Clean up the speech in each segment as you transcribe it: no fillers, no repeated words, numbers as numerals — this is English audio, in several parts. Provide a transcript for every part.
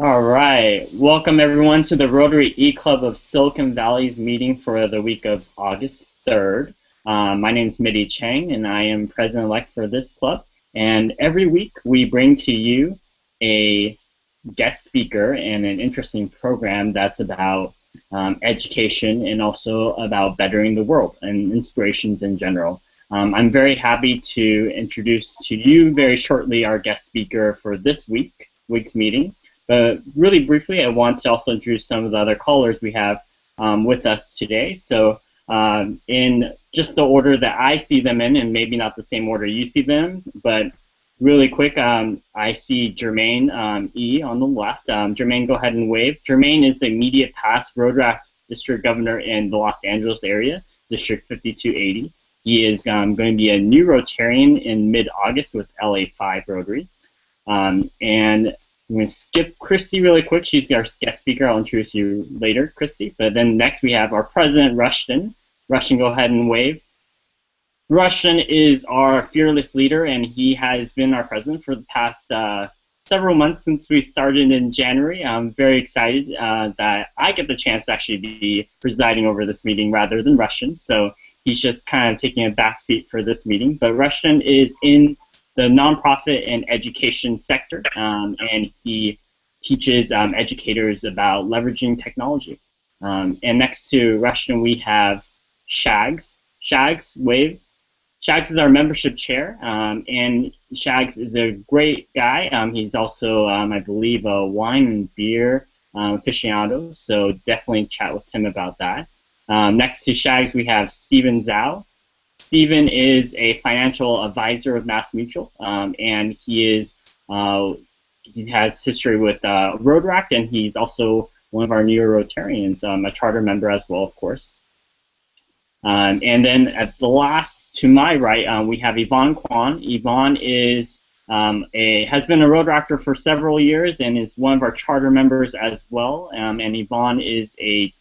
All right. Welcome everyone to the Rotary eClub of Silicon Valley's meeting for the week of August 3rd. My name is Mitty Chang and I am president-elect for this club. And every week we bring to you a guest speaker and an interesting program that's about education and also about bettering the world and inspirations in general. I'm very happy to introduce to you very shortly our guest speaker for this week's meeting. But really briefly, I want to also introduce some of the other callers we have with us today. So in just the order that I see them in, and maybe not the same order you see them, but really quick, I see Jermaine E. on the left. Jermaine, go ahead and wave. Jermaine is the immediate past Rotary District Governor in the Los Angeles area, District 5280. He is going to be a new Rotarian in mid-August with LA5 Rotary. And I'm going to skip Kristi really quick. She's our guest speaker. I'll introduce you later, Kristi. But then next we have our president, Rushton. Rushton, go ahead and wave. Rushton is our fearless leader, and he has been our president for the past several months since we started in January. I'm very excited that I get the chance to actually be presiding over this meeting rather than Rushton. So he's just kind of taking a back seat for this meeting. But Rushton is in the nonprofit and education sector, and he teaches educators about leveraging technology. And next to Rushton, we have Shags. Shags, wave. Shags is our membership chair, and Shags is a great guy. He's also, I believe, a wine and beer aficionado, so definitely chat with him about that. Next to Shags, we have Steven Zhao. Steven is a financial advisor of MassMutual, and he has history with Rotary, and he's also one of our newer Rotarians, a charter member as well, of course. And then at the last, to my right, we have Yvonne Kwan. Yvonne is has been a Rotary for several years and is one of our charter members as well. And Yvonne is a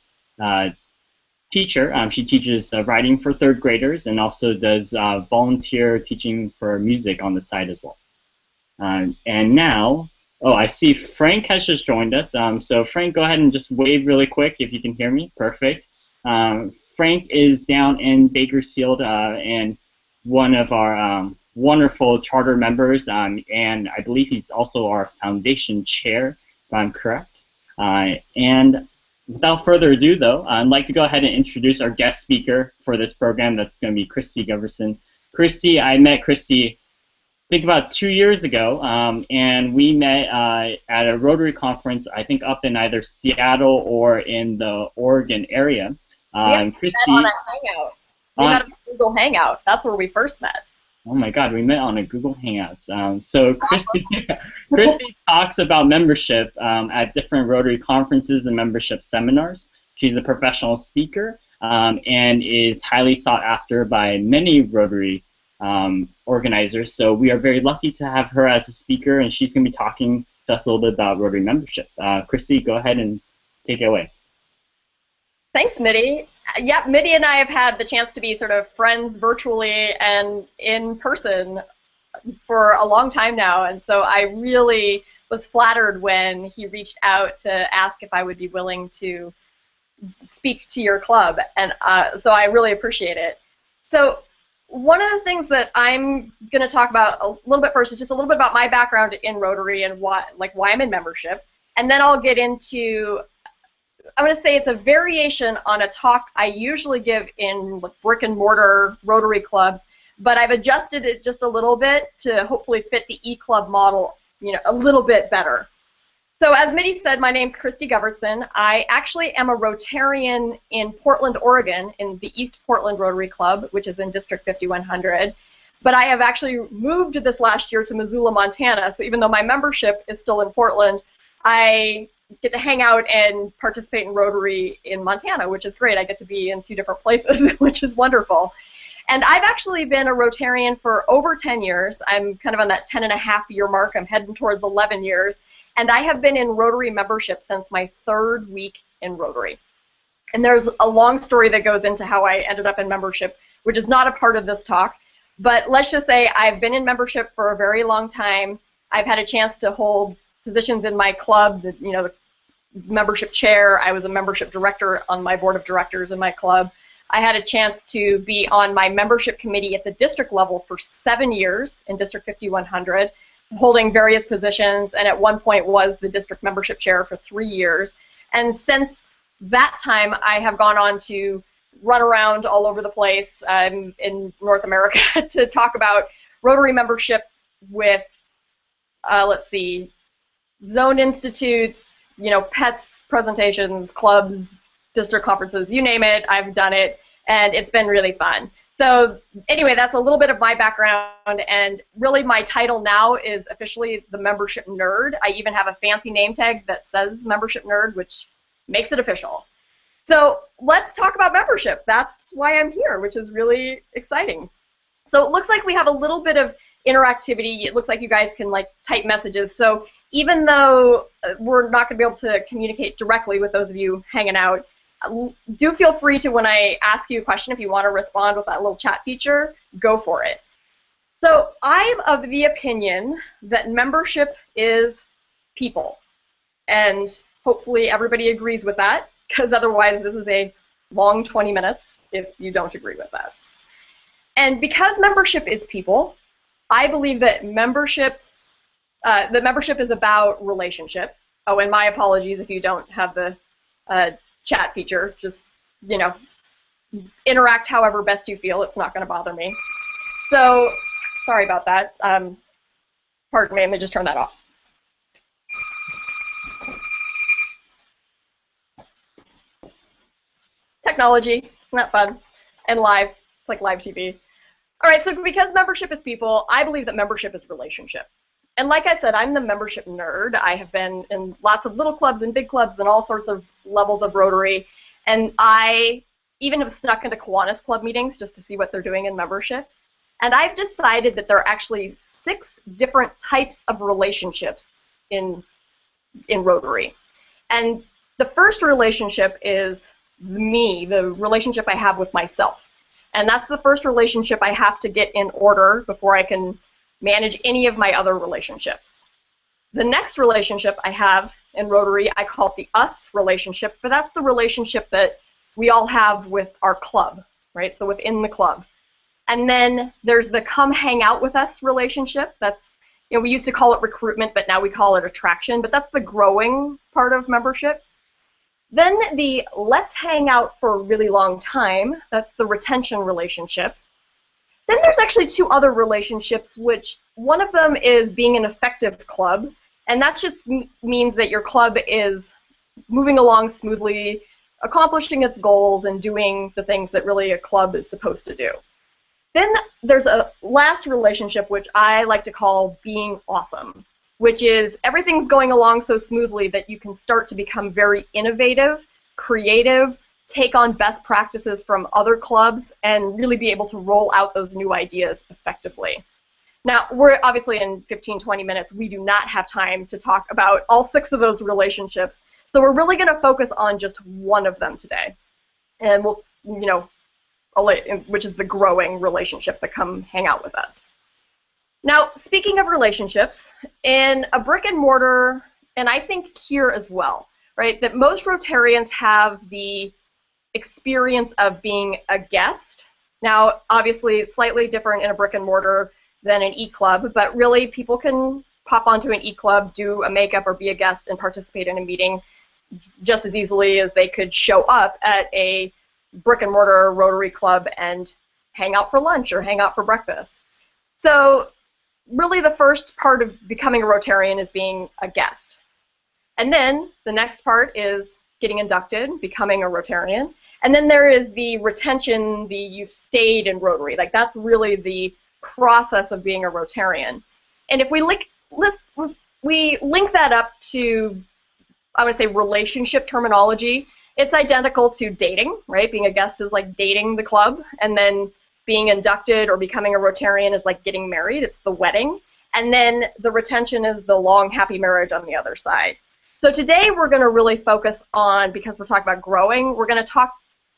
teacher. She teaches writing for third graders and also does volunteer teaching for music on the side as well. And now, oh, I see Frank has just joined us. So Frank, go ahead and just wave really quick if you can hear me. Perfect. Frank is down in Bakersfield and one of our wonderful charter members, and I believe he's also our foundation chair, if I'm correct. And without further ado, though, I'd like to go ahead and introduce our guest speaker for this program. That's going to be Christy Gilbertson. Kristi, I met Kristi, I think about 2 years ago, and we met at a Rotary conference, I think up in either Seattle or in the Oregon area. Kristi, met on a hangout. We met on a Google Hangout. That's where we first met. Oh my God, we met on a Google Hangouts. So Kristi talks about membership at different Rotary conferences and membership seminars. She's a professional speaker and is highly sought after by many Rotary organizers. So we are very lucky to have her as a speaker, and she's going to be talking to us a little bit about Rotary membership. Kristi, go ahead and take it away. Thanks, Mitty. Yeah, Mitty and I have had the chance to be sort of friends virtually and in person for a long time now, and so I really was flattered when he reached out to ask if I would be willing to speak to your club, and so I really appreciate it. So one of the things that I'm going to talk about a little bit first is just a little bit about my background in Rotary and why I'm in membership, and then I'll get into, I'm going to say it's a variation on a talk I usually give in brick and mortar Rotary clubs, but I've adjusted it just a little bit to hopefully fit the eClub model, a little bit better. So as Mitty said, my name's Christy Gilbertson. I actually am a Rotarian in Portland, Oregon, in the East Portland Rotary Club, which is in District 5100. But I have actually moved this last year to Missoula, Montana. So even though my membership is still in Portland, I get to hang out and participate in Rotary in Montana, which is great. I get to be in 2 different places, which is wonderful. And I've actually been a Rotarian for over 10 years. I'm kind of on that 10-and-a-half-year mark. I'm heading towards 11 years. And I have been in Rotary membership since my 3rd week in Rotary. And there's a long story that goes into how I ended up in membership, which is not a part of this talk. But let's just say I've been in membership for a very long time. I've had a chance to hold positions in my club, the membership chair. I was a membership director on my board of directors in my club. I had a chance to be on my membership committee at the district level for 7 years in District 5100, holding various positions, and at one point was the district membership chair for 3 years. And since that time, I have gone on to run around all over the place in North America to talk about Rotary membership with, let's see, zone institutes, pets, presentations, clubs, district conferences, you name it, I've done it, and it's been really fun. So anyway, that's a little bit of my background, and really my title now is officially the membership nerd. I even have a fancy name tag that says membership nerd, which makes it official. So let's talk about membership. That's why I'm here, which is really exciting. So it looks like we have a little bit of interactivity. It looks like you guys can type messages. So even though we're not going to be able to communicate directly with those of you hanging out, do feel free to, when I ask you a question, if you want to respond with that little chat feature, go for it. So I'm of the opinion that membership is people. And hopefully everybody agrees with that, because otherwise this is a long 20 minutes if you don't agree with that. And because membership is people, I believe that membership is about relationship. Oh, and my apologies if you don't have the chat feature. Just, interact however best you feel. It's not going to bother me. So, sorry about that. Pardon me, let me just turn that off. Technology, isn't that fun? And live, it's like live TV. All right, so because membership is people, I believe that membership is relationship. And like I said, I'm the membership nerd. I have been in lots of little clubs and big clubs and all sorts of levels of Rotary. And I even have snuck into Kiwanis Club meetings just to see what they're doing in membership. And I've decided that there are actually 6 different types of relationships in Rotary. And the first relationship is me, the relationship I have with myself. And that's the first relationship I have to get in order before I can manage any of my other relationships. The next relationship I have in Rotary, I call it the us relationship, but that's the relationship that we all have with our club, right? So within the club. And then there's the come hang out with us relationship. That's, we used to call it recruitment, but now we call it attraction, but that's the growing part of membership. Then the let's hang out for a really long time, that's the retention relationship. Then there's actually 2 other relationships, which one of them is being an effective club, and that just means that your club is moving along smoothly, accomplishing its goals, and doing the things that really a club is supposed to do. Then there's a last relationship, which I like to call being awesome, which is everything's going along so smoothly that you can start to become very innovative, creative, take on best practices from other clubs, and really be able to roll out those new ideas effectively. Now, we're obviously in 15, 20 minutes. We do not have time to talk about all 6 of those relationships. So we're really going to focus on just one of them today. And we'll, which is the growing relationship, that come hang out with us. Now, speaking of relationships, in a brick and mortar, and I think here as well, right, that most Rotarians have the experience of being a guest. Now, obviously, slightly different in a brick and mortar than an eClub, but really people can pop onto an eClub, do a makeup, or be a guest and participate in a meeting just as easily as they could show up at a brick and mortar Rotary club and hang out for lunch or hang out for breakfast. So really the first part of becoming a Rotarian is being a guest. And then the next part is getting inducted, becoming a Rotarian. And then there is the retention, the you've stayed in Rotary. Like, that's really the process of being a Rotarian. And if we link that up to, I would say, relationship terminology, it's identical to dating, right? Being a guest is like dating the club, and then being inducted or becoming a Rotarian is like getting married. It's the wedding. And then the retention is the long, happy marriage on the other side. So today we're going to really focus on, because we're talking about growing, we're going to talk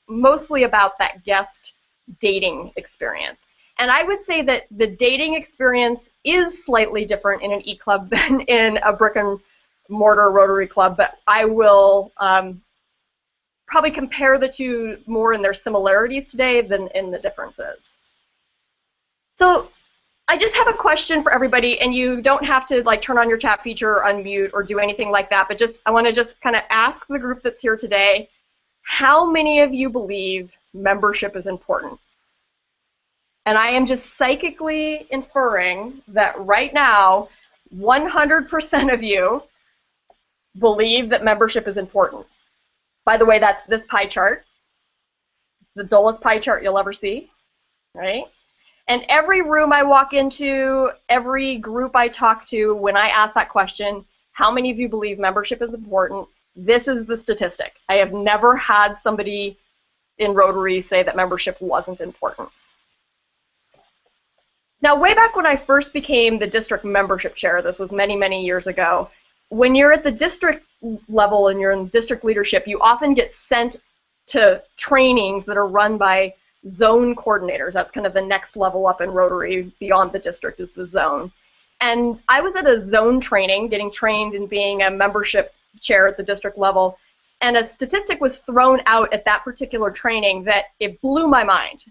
mostly about that guest dating experience. And I would say that the dating experience is slightly different in an eClub than in a brick and mortar Rotary Club, but I will probably compare the two more in their similarities today than in the differences. So I just have a question for everybody, and you don't have to like turn on your chat feature or unmute or do anything like that, but I want to just kind of ask the group that's here today, how many of you believe membership is important? And I am just psychically inferring that right now, 100% of you believe that membership is important. By the way, that's this pie chart. It's the dullest pie chart you'll ever see, right? And every room I walk into, every group I talk to, when I ask that question, how many of you believe membership is important? This is the statistic. I have never had somebody in Rotary say that membership wasn't important. Now, way back when I first became the district membership chair, this was many, many years ago, when you're at the district level and you're in district leadership, you often get sent to trainings that are run by zone coordinators. That's kind of the next level up in Rotary, beyond the district is the zone. And I was at a zone training, getting trained in being a membership chair at the district level, and a statistic was thrown out at that particular training that it blew my mind.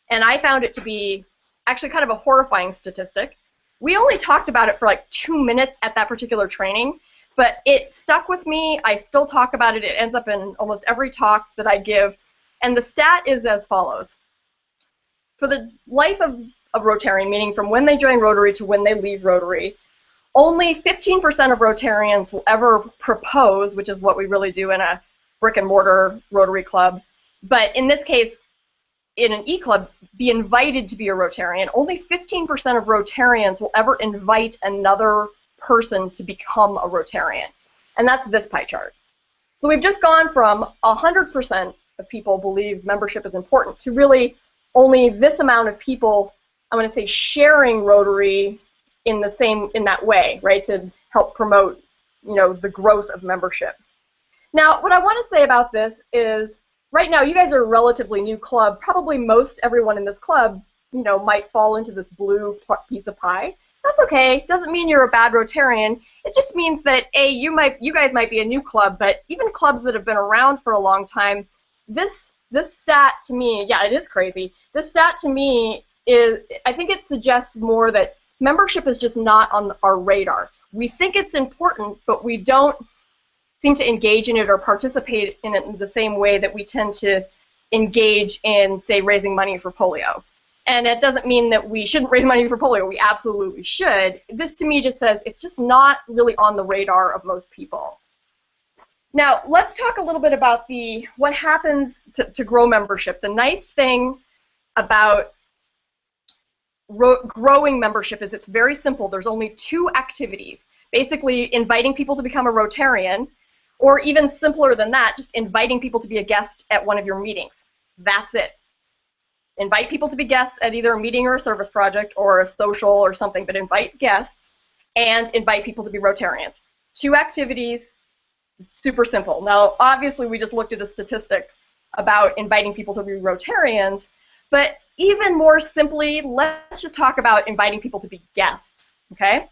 And I found it to be actually kind of a horrifying statistic. We only talked about it for like 2 minutes at that particular training, but it stuck with me. I still talk about it. It ends up in almost every talk that I give. And the stat is as follows. For the life of Rotarian, meaning from when they join Rotary to when they leave Rotary, only 15% of Rotarians will ever propose, which is what we really do in a brick and mortar Rotary club. But in this case, in an eClub, be invited to be a Rotarian. Only 15% of Rotarians will ever invite another person to become a Rotarian. And that's this pie chart. So we've just gone from 100% of people believe membership is important to really only this amount of people, I'm going to say, sharing Rotary in that way, right, to help promote, the growth of membership. Now, what I want to say about this is, right now, you guys are a relatively new club. Probably most everyone in this club, might fall into this blue piece of pie. That's okay. Doesn't mean you're a bad Rotarian. It just means that you guys might be a new club, but even clubs that have been around for a long time, this stat to me, yeah, it is crazy. This stat to me is, I think it suggests more that membership is just not on our radar. We think it's important, but we don't seem to engage in it or participate in it in the same way that we tend to engage in, say, raising money for polio. And it doesn't mean that we shouldn't raise money for polio. We absolutely should. This, to me, just says it's just not really on the radar of most people. Now, let's talk a little bit about what happens to grow membership. The nice thing about growing membership is it's very simple. There's only 2 activities. Basically, inviting people to become a Rotarian, or even simpler than that, just inviting people to be a guest at one of your meetings. That's it. Invite people to be guests at either a meeting or a service project or a social or something, but invite guests and invite people to be Rotarians. 2 activities, super simple. Now, obviously, we just looked at a statistic about inviting people to be Rotarians, but even more simply, let's just talk about inviting people to be guests, okay?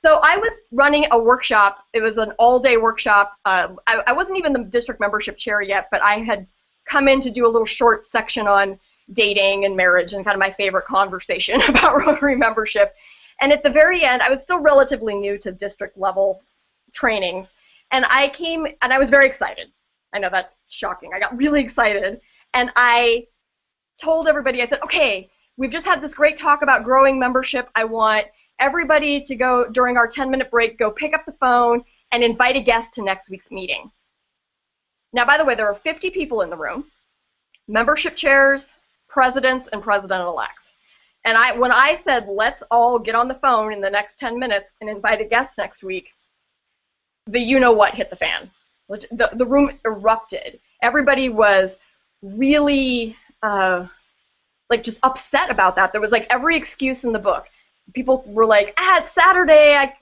So I was running a workshop. It was an all-day workshop. I wasn't even the district membership chair yet, but I had come in to do a little short section on dating and marriage and kind of my favorite conversation about Rotary membership. And at the very end, I was still relatively new to district level trainings, and I came and I was very excited. I know that's shocking. I got really excited, and I told everybody, I said, okay, we've just had this great talk about growing membership. I want everybody to go, during our 10-minute break, go pick up the phone and invite a guest to next week's meeting. Now, by the way, there are 50 people in the room, membership chairs, presidents, and president-elects. And when I said, let's all get on the phone in the next 10 minutes and invite a guest next week, the you-know-what hit the fan. The room erupted. Everybody was really just upset about that. There was like every excuse in the book. People were like, it's Saturday,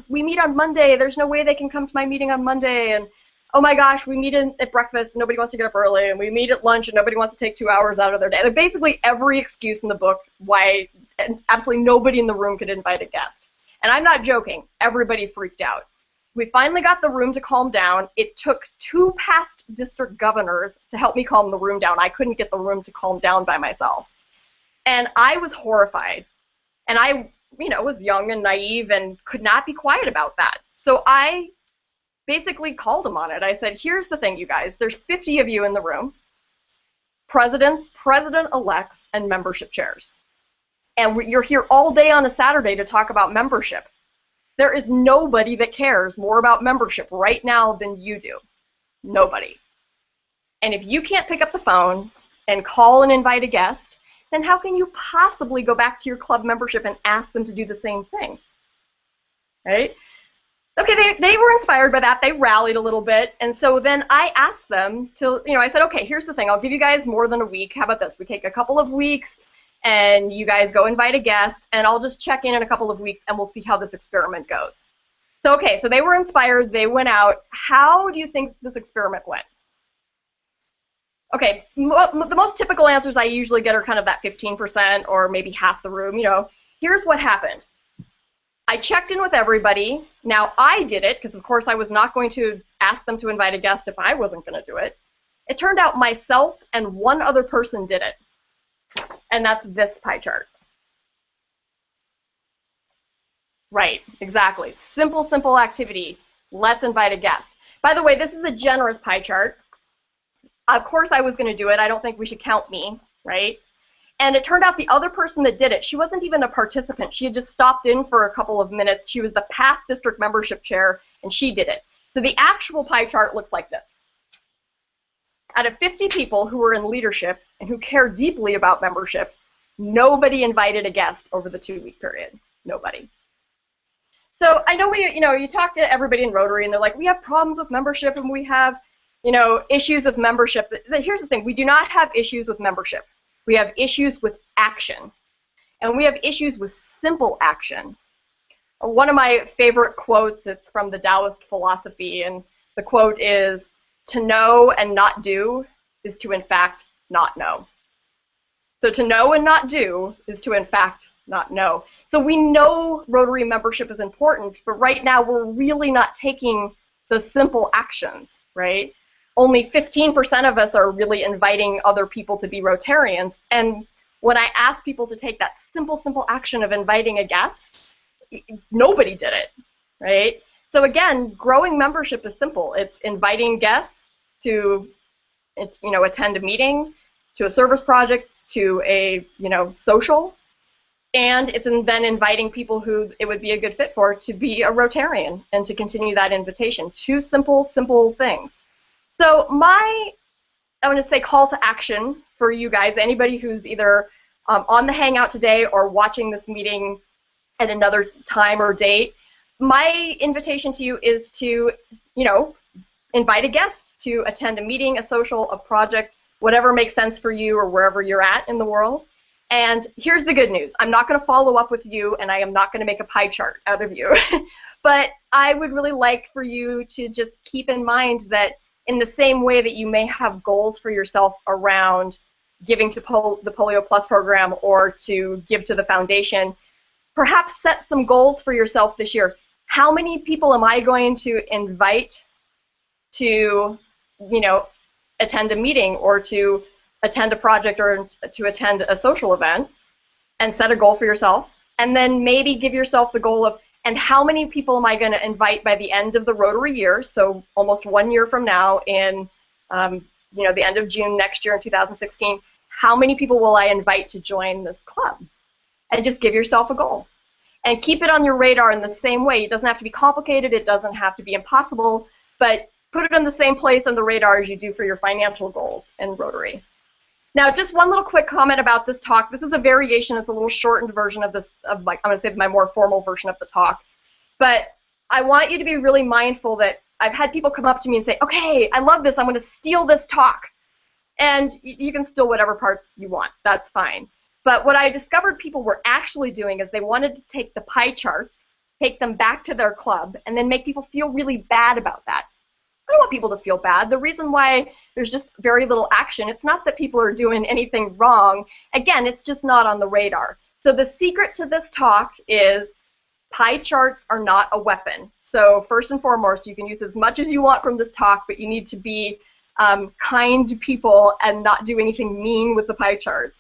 we meet on Monday, there's no way they can come to my meeting on Monday, and oh my gosh, we meet at breakfast, nobody wants to get up early, and we meet at lunch, and nobody wants to take 2 hours out of their day. Like, basically every excuse in the book why absolutely nobody in the room could invite a guest. And I'm not joking, everybody freaked out. We finally got the room to calm down. It took 2 past district governors to help me calm the room down. I couldn't get the room to calm down by myself. And I was horrified. And I, was young and naive and could not be quiet about that. So I basically called them on it. I said, here's the thing, you guys. There's 50 of you in the room. Presidents, president-elects, and membership chairs. And you're here all day on a Saturday to talk about membership. There is nobody that cares more about membership right now than you do. Nobody. And if you can't pick up the phone and call and invite a guest, then how can you possibly go back to your club membership and ask them to do the same thing? Right? Okay, they were inspired by that. They rallied a little bit. And so then I asked them to, I said, okay, here's the thing. I'll give you guys more than a week. How about this? We take a couple of weeks and you guys go invite a guest and I'll just check in a couple of weeks and we'll see how this experiment goes. So, okay, so they were inspired. They went out. How do you think this experiment went? Okay, the most typical answers I usually get are kind of that 15% or maybe half the room. Here's what happened. I checked in with everybody. Now, I did it because, of course, I was not going to ask them to invite a guest if I wasn't going to do it. It turned out myself and one other person did it, and that's this pie chart. Right, exactly. Simple, simple activity. Let's invite a guest. By the way, this is a generous pie chart. Of course I was going to do it. I don't think we should count me, right? And it turned out the other person that did it, she wasn't even a participant. She had just stopped in for a couple of minutes. She was the past district membership chair, and she did it. So the actual pie chart looks like this. Out of 50 people who were in leadership and who care deeply about membership, nobody invited a guest over the 2-week period. Nobody. So I know you talk to everybody in Rotary, and they're like, we have problems with membership, and we have, issues with membership. Here's the thing. We do not have issues with membership. We have issues with action, and we have issues with simple action. One of my favorite quotes, it's from the Taoist philosophy, and the quote is, to know and not do is to, in fact, not know. So to know and not do is to, in fact, not know. So we know Rotary membership is important, but right now we're really not taking the simple actions, right? Only 15% of us are really inviting other people to be Rotarians. And when I ask people to take that simple, simple action of inviting a guest, nobody did it, right? So again, growing membership is simple. It's inviting guests to, attend a meeting, to a service project, to a, social, and it's then inviting people who it would be a good fit for to be a Rotarian and to continue that invitation. 2 simple, simple things. So I want to say call to action for you guys, anybody who's either on the Hangout today or watching this meeting at another time or date, my invitation to you is to, invite a guest to attend a meeting, a social, a project, whatever makes sense for you or wherever you're at in the world. And here's the good news. I'm not going to follow up with you, and I am not going to make a pie chart out of you. But I would really like for you to just keep in mind that in the same way that you may have goals for yourself around giving to the Polio Plus program or to give to the foundation, perhaps set some goals for yourself this year. How many people am I going to invite to, attend a meeting or to attend a project or to attend a social event, and set a goal for yourself, and then maybe give yourself the goal of, and how many people am I going to invite by the end of the Rotary year, so almost 1 year from now in, the end of June next year in 2016, how many people will I invite to join this club? And just give yourself a goal. And keep it on your radar in the same way. It doesn't have to be complicated, it doesn't have to be impossible, but put it in the same place on the radar as you do for your financial goals in Rotary. Now, just one little quick comment about this talk. This is a variation. It's a little shortened version of this, I'm going to say my more formal version of the talk. But I want you to be really mindful that I've had people come up to me and say, okay, I love this. I'm going to steal this talk. And you can steal whatever parts you want. That's fine. But what I discovered people were actually doing is they wanted to take the pie charts, take them back to their club, and then make people feel really bad about that. I don't want people to feel bad. The reason why there's just very little action, it's not that people are doing anything wrong. Again, it's just not on the radar. So the secret to this talk is pie charts are not a weapon. So first and foremost, you can use as much as you want from this talk, but you need to be kind to people and not do anything mean with the pie charts.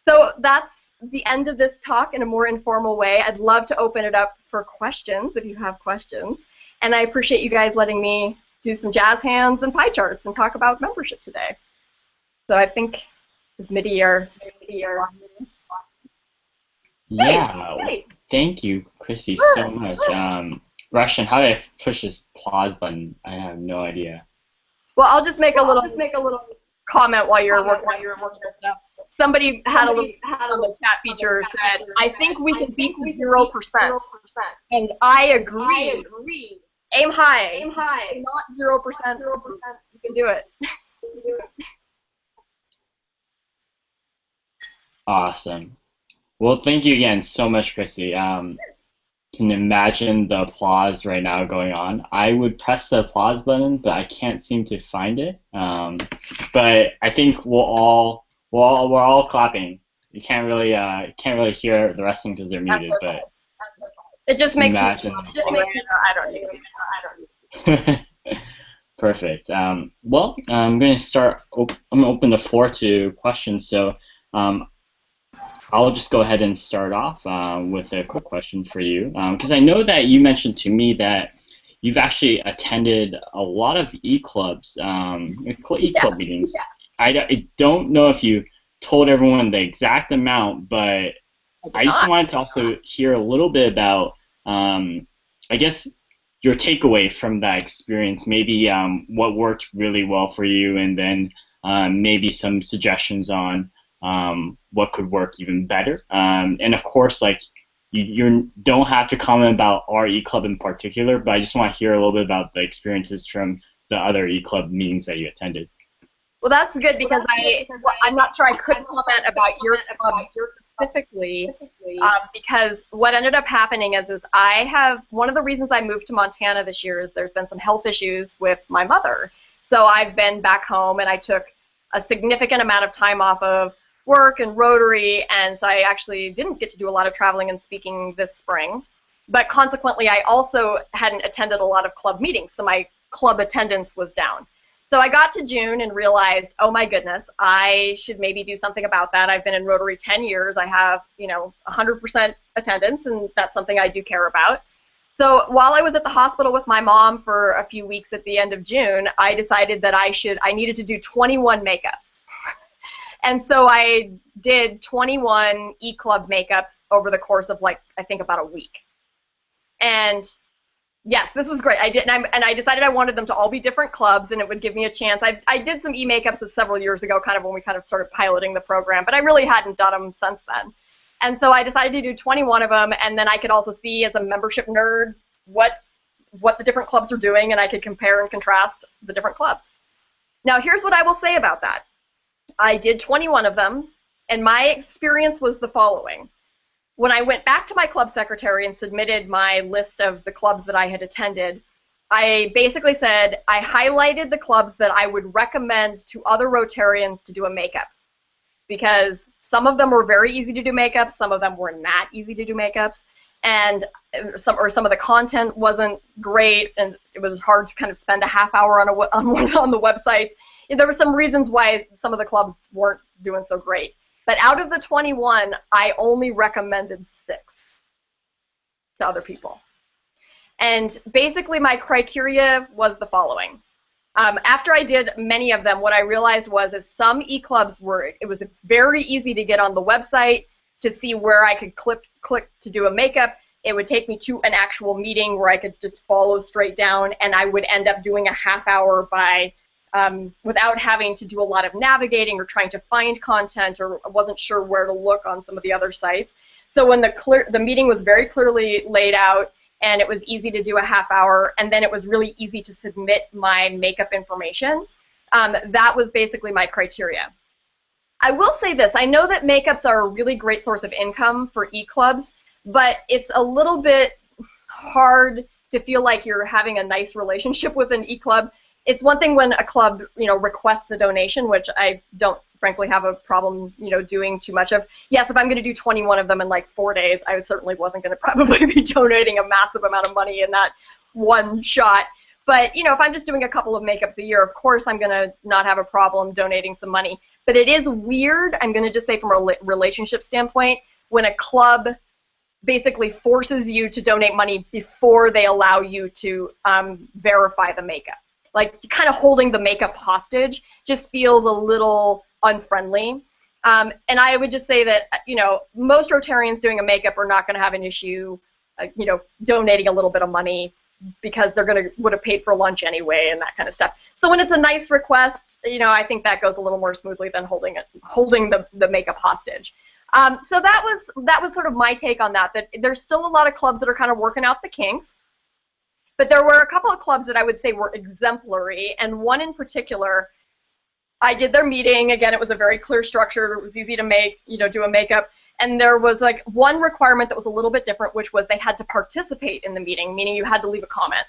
So that's the end of this talk in a more informal way. I'd love to open it up for questions if you have questions. And I appreciate you guys letting me do some jazz hands and pie charts and talk about membership today. So I think it's mid-year. Yeah, Great. Thank you, Kristi, so much. Russian, how do I push this pause button? I have no idea. Well, I'll just make a little comment while you're working it up. Somebody had a little on the chat feature said, I think we can beat the 0%. And I agree. Aim high. Not 0%. You can do it. Awesome. Well, thank you again so much, Kristi. Can imagine the applause right now going on. I would press the applause button, but I can't seem to find it. But I think we're all clapping. You can't really hear the rest of them because they're muted. But it just makes me. I don't need. Perfect. Well, I'm going to start. I'm going to open the floor to questions. So. I'll just go ahead and start off with a quick question for you, because I know that you mentioned to me that you've actually attended a lot of eClubs, eClub meetings. Yeah. I don't know if you told everyone the exact amount, but I just wanted to also hear a little bit about, I guess, your takeaway from that experience, maybe what worked really well for you, and then maybe some suggestions on what could work even better. And of course, like you don't have to comment about our eClub in particular, but I just want to hear a little bit about the experiences from the other eClub meetings that you attended. Well, that's good because I'm not sure I could comment about your club specifically because what ended up happening is I have, one of the reasons I moved to Montana this year is there's been some health issues with my mother. So I've been back home and I took a significant amount of time off of work and Rotary, and so I actually didn't get to do a lot of traveling and speaking this spring. But consequently, I also hadn't attended a lot of club meetings, so my club attendance was down. So I got to June and realized, oh my goodness, I should maybe do something about that. I've been in Rotary 10 years. I have, 100% attendance, and that's something I do care about. So while I was at the hospital with my mom for a few weeks at the end of June, I decided that I needed to do 21 makeups. And so I did 21 eClub makeups over the course of, I think about a week. And yes, this was great. I did, and I decided I wanted them to all be different clubs, and it would give me a chance. I did some e-makeups several years ago, kind of when we kind of started piloting the program, but I really hadn't done them since then. And so I decided to do 21 of them, and then I could also see as a membership nerd what the different clubs are doing, and I could compare and contrast the different clubs. Now, here's what I will say about that. I did 21 of them, and my experience was the following. When I went back to my club secretary and submitted my list of the clubs that I had attended, I basically said I highlighted the clubs that I would recommend to other Rotarians to do a makeup, because some of them were very easy to do makeups, some of them were not easy to do makeups, and some of the content wasn't great, and it was hard to kind of spend a half hour on the websites. There were some reasons why some of the clubs weren't doing so great. But out of the 21, I only recommended 6 to other people. And basically my criteria was the following. After I did many of them, what I realized was that some eClubs it was very easy to get on the website to see where I could click to do a makeup. It would take me to an actual meeting where I could just follow straight down, and I would end up doing a half hour without having to do a lot of navigating or trying to find content, or wasn't sure where to look on some of the other sites. So when the meeting was very clearly laid out, and it was easy to do a half hour, and then it was really easy to submit my makeup information, that was basically my criteria. I will say this, I know that makeups are a really great source of income for eClubs, but it's a little bit hard to feel like you're having a nice relationship with an eClub. It's one thing when a club, requests a donation, which I don't frankly have a problem, doing too much of. Yes, if I'm going to do 21 of them in like 4 days, I certainly wasn't going to probably be donating a massive amount of money in that one shot. But, you know, if I'm just doing a couple of makeups a year, of course I'm going to not have a problem donating some money. But it is weird, I'm going to just say from a relationship standpoint, when a club basically forces you to donate money before they allow you to verify the makeup. Like, kind of holding the makeup hostage just feels a little unfriendly. And I would just say that, you know, most Rotarians doing a makeup are not going to have an issue, you know, donating a little bit of money because they're would have paid for lunch anyway and that kind of stuff. So when it's a nice request, you know, I think that goes a little more smoothly than holding the makeup hostage. So that was sort of my take on that. That there's still a lot of clubs that are kind of working out the kinks, but there were a couple of clubs that I would say were exemplary, and one in particular, I did their meeting. Again, it was a very clear structure. It was easy to make, you know, do a makeup. And there was like one requirement that was a little bit different, which was they had to participate in the meeting, meaning you had to leave a comment.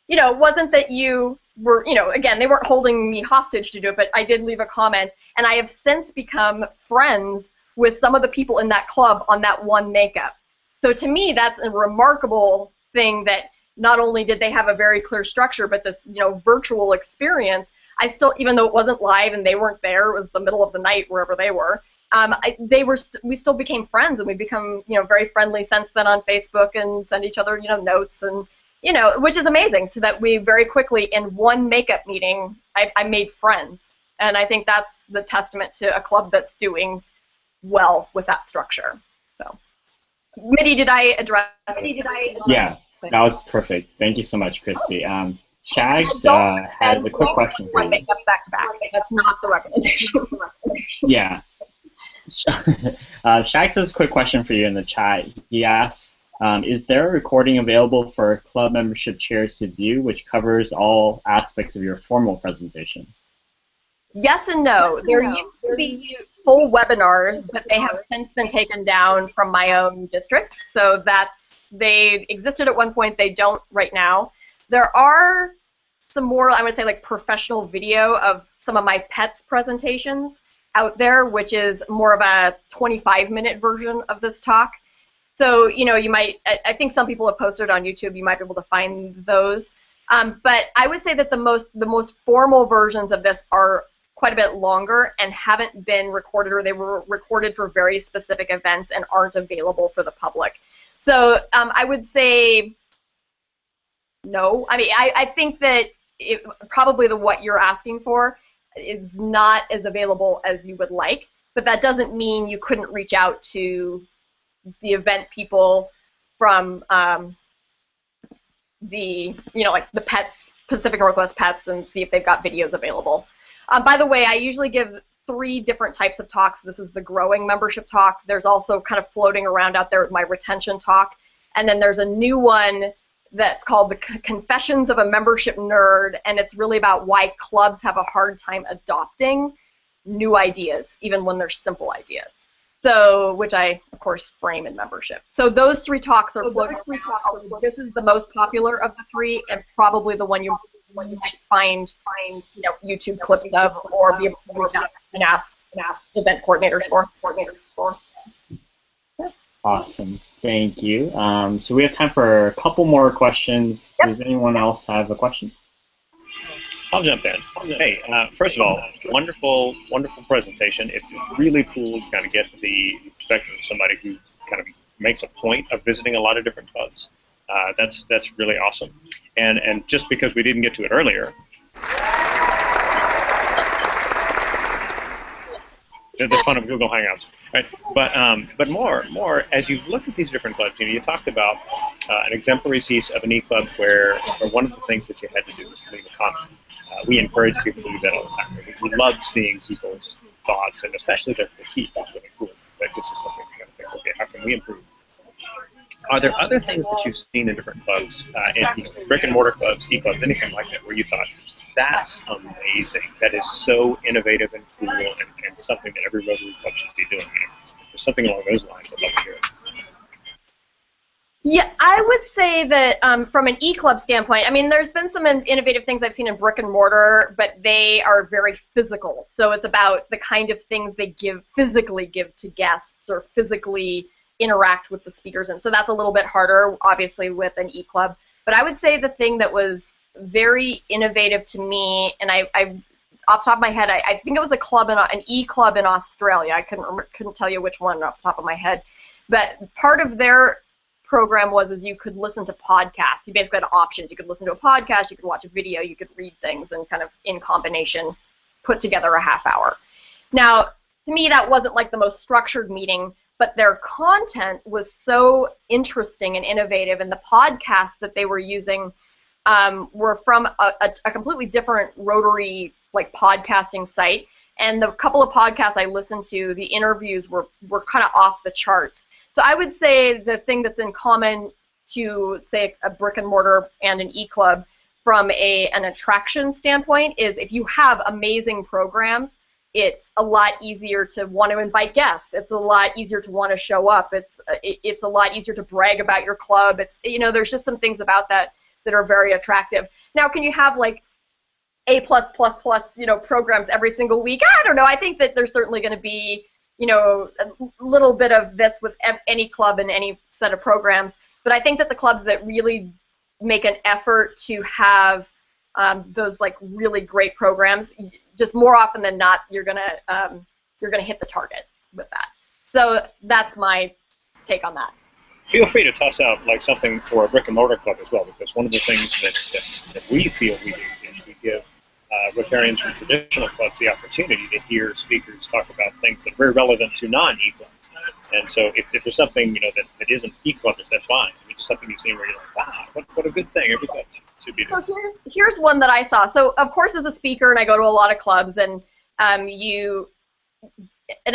You know, it wasn't that you were, you know, again, they weren't holding me hostage to do it, but I did leave a comment. And I have since become friends with some of the people in that club on that one makeup. So to me, that's a remarkable thing that not only did they have a very clear structure, but this, you know, virtual experience, I still, even though it wasn't live and they weren't there, it was the middle of the night wherever they were, we still became friends, and we become, you know, very friendly since then on Facebook and send each other, you know, notes, and, you know, which is amazing, so that we very quickly in one makeup meeting, I made friends. And I think that's the testament to a club that's doing well with that structure. So, Mitty, did I address? Yeah, that was perfect. Thank you so much, Kristi. Shags has a quick question for you. Makeups back to back. That's not the recommendation. Yeah. Shags has a quick question for you in the chat. He asks, is there a recording available for club membership chairs to view, which covers all aspects of your formal presentation? Yes and no. There used to be full webinars, but they have since been taken down from my own district. So they existed at one point. They don't right now. There are some more, I would say, like professional video of some of my pets presentations out there, which is more of a 25-minute version of this talk. So, you know, you might, I think some people have posted on YouTube, you might be able to find those. But I would say that the most formal versions of this are quite a bit longer and haven't been recorded, or they were recorded for very specific events and aren't available for the public. So I would say no. I mean, I think that probably what you're asking for is not as available as you would like, but that doesn't mean you couldn't reach out to the event people from the, you know, like the pets, Pacific Northwest Pets, and see if they've got videos available. By the way, I usually give 3 different types of talks. This is the growing membership talk. There's also kind of floating around out there my retention talk. And then there's a new one that's called the Confessions of a Membership Nerd, and it's really about why clubs have a hard time adopting new ideas, even when they're simple ideas. So, which I, of course, frame in membership. So those 3 talks are floating around. This is the most popular of the 3, and probably the one you might find, you know, YouTube clips of, or be able to reach out and ask event coordinators for. Awesome, thank you. So we have time for a couple more questions. Yep. Does anyone else have a question? I'll jump in. Hey, first of all, wonderful presentation. It's really cool to kind of get the perspective of somebody who kind of makes a point of visiting a lot of different clubs. That's really awesome. And just because we didn't get to it earlier, the fun of Google Hangouts, right? But more as you've looked at these different clubs, you know, you talked about an exemplary piece of an eClub where one of the things that you had to do was leave a comment. We encourage people to do that all the time. We love seeing people's thoughts, and especially their critique. That's really cool. That gives us something to kind of think, okay, how can we improve? Are there other things that you've seen in different clubs, in brick and mortar clubs, eClubs, anything like that, where you thought, that's amazing, that is so innovative and cool, and something that every Rotary club should be doing? If there's something along those lines, I'd love to hear it. Yeah, I would say that from an eClub standpoint, I mean, there's been some innovative things I've seen in brick and mortar, but they are very physical. So it's about the kind of things they physically give to guests, or physically interact with the speakers. And so that's a little bit harder, obviously, with an eClub. But I would say the thing that was very innovative to me, and I off the top of my head, I think it was an eClub in Australia. I couldn't tell you which one off the top of my head. But part of their program is you could listen to podcasts. You basically had options. You could listen to a podcast, you could watch a video, you could read things, and kind of in combination put together a half hour. Now, to me, that wasn't like the most structured meeting, but their content was so interesting and innovative, and the podcasts that they were using were from a completely different Rotary like podcasting site. And the couple of podcasts I listened to, the interviews were kind of off the charts. So I would say the thing that's in common to, say, a brick and mortar and an eClub from an attraction standpoint is if you have amazing programs, it's a lot easier to want to invite guests. It's a lot easier to want to show up. It's a lot easier to brag about your club. There's just some things about that are very attractive. Now, can you have like A+++, programs every single week? I don't know. I think that there's certainly going to be, a little bit of this with any club and any set of programs. But I think that the clubs that really make an effort to have those like really great programs, just more often than not, you're gonna hit the target with that. So that's my take on that. Feel free to toss out like something for a brick and mortar club as well, because one of the things that we feel we do is we give Rotarians from traditional clubs the opportunity to hear speakers talk about things that are very relevant to non-eClubs. And so if there's something that isn't eClubbers, that's fine. I mean, just something you've seen where you're like, wow, what a good thing. Every club should be doing. So here's one that I saw. So of course, as a speaker, and I go to a lot of clubs, and and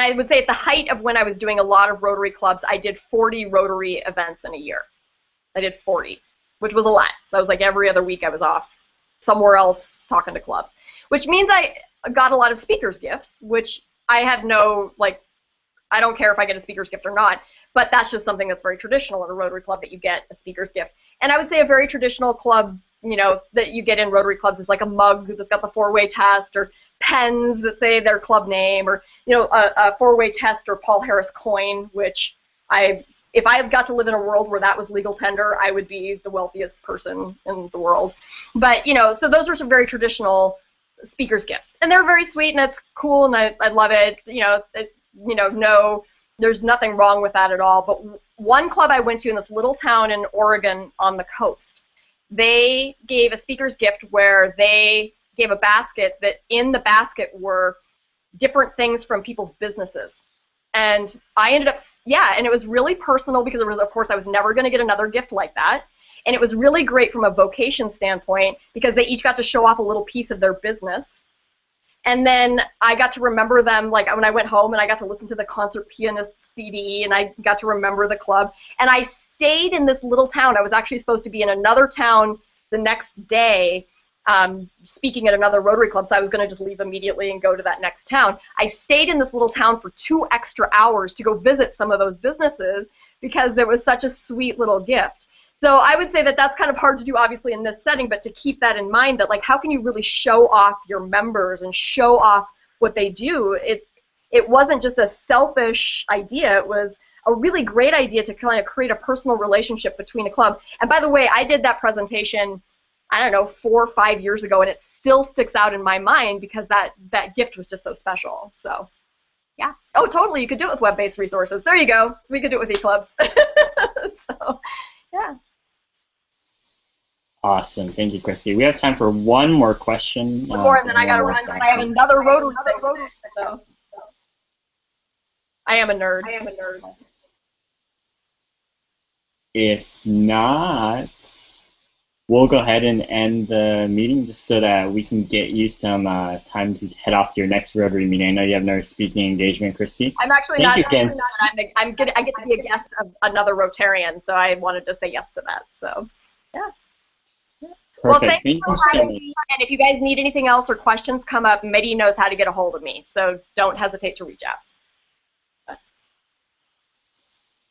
I would say at the height of when I was doing a lot of Rotary clubs, I did 40 Rotary events in a year. I did 40, which was a lot. That was like every other week I was off somewhere else talking to clubs, which means I got a lot of speakers gifts, which I have no, like, I don't care if I get a speaker's gift or not, but that's just something that's very traditional in a Rotary club, that you get a speaker's gift. And I would say a very traditional club, that you get in Rotary clubs is like a mug that's got the 4-way test, or pens that say their club name, or, a 4-way test or Paul Harris coin, which if I got to live in a world where that was legal tender, I would be the wealthiest person in the world. But, so those are some very traditional speaker's gifts. And they're very sweet, and it's cool, and I love it. No, there's nothing wrong with that at all. But one club I went to in this little town in Oregon on the coast, they gave a speaker's gift where they gave a basket that in the basket were different things from people's businesses. And I ended up, and it was really personal because of course, I was never going to get another gift like that. And it was really great from a vocation standpoint because they each got to show off a little piece of their business. And then I got to remember them, like when I went home, and I got to listen to the concert pianist CD, and I got to remember the club. And I stayed in this little town. I was actually supposed to be in another town the next day, speaking at another Rotary club, so I was going to just leave immediately and go to that next town. I stayed in this little town for 2 extra hours to go visit some of those businesses because there was such a sweet little gift. So I would say that that's kind of hard to do, obviously, in this setting, but to keep that in mind, that like, how can you really show off your members and show off what they do? It wasn't just a selfish idea. It was a really great idea to kind of create a personal relationship between a club. And by the way, I did that presentation, I don't know, 4 or 5 years ago, and it still sticks out in my mind because that gift was just so special. So, yeah. Oh, totally. You could do it with web-based resources. There you go. We could do it with eClubs. So, yeah. Awesome. Thank you, Kristi. We have time for one more question. One more, and then I got to run. I have another Rotary thing, so. I am a nerd. If not, we'll go ahead and end the meeting just so that we can get you some time to head off to your next Rotary meeting. I know you have another speaking engagement, Kristi. I'm actually not. I get to be a guest of another Rotarian, so I wanted to say yes to that. So, yeah. Perfect. Well, thank you for having me. And if you guys need anything else or questions come up, Mitty knows how to get a hold of me, so don't hesitate to reach out.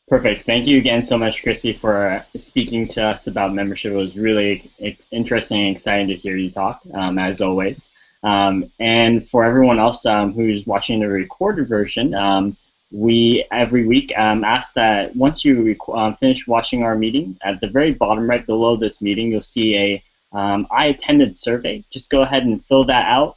Perfect. Thank you again so much, Kristi, for speaking to us about membership. It was really interesting and exciting to hear you talk, as always. And for everyone else who's watching the recorded version, we every week ask that once you finish watching our meeting, at the very bottom right below this meeting, you'll see a I attended survey. Just go ahead and fill that out.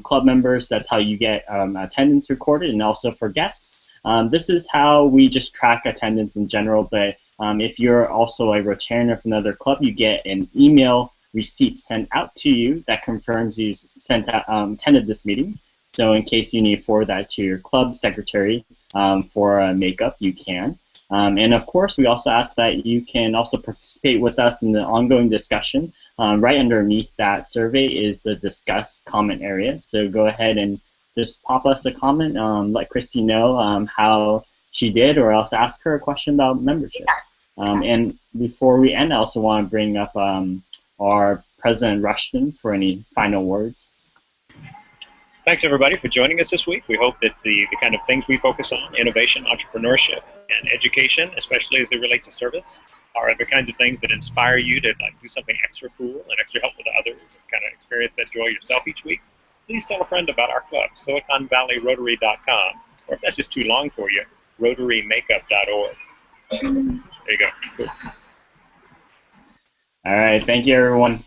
Club members, that's how you get attendance recorded, and also for guests. This is how we just track attendance in general, but if you're also a Rotarian of another club, you get an email receipt sent out to you that confirms you attended this meeting. So in case you need to forward that to your club secretary for a makeup, you can. And of course, we also ask that you can also participate with us in the ongoing discussion. Right underneath that survey is the discuss comment area. So go ahead and just pop us a comment, let Kristi know how she did, or else ask her a question about membership. And before we end, I also want to bring up our President Rushton for any final words. Thanks, everybody, for joining us this week. We hope that the kind of things we focus on, innovation, entrepreneurship, and education, especially as they relate to service, are the kinds of things that inspire you to do something extra cool and extra helpful to others and kind of experience that joy yourself each week. Please tell a friend about our club, SiliconValleyRotary.com, or if that's just too long for you, RotaryMakeup.org. There you go. Cool. All right. Thank you, everyone.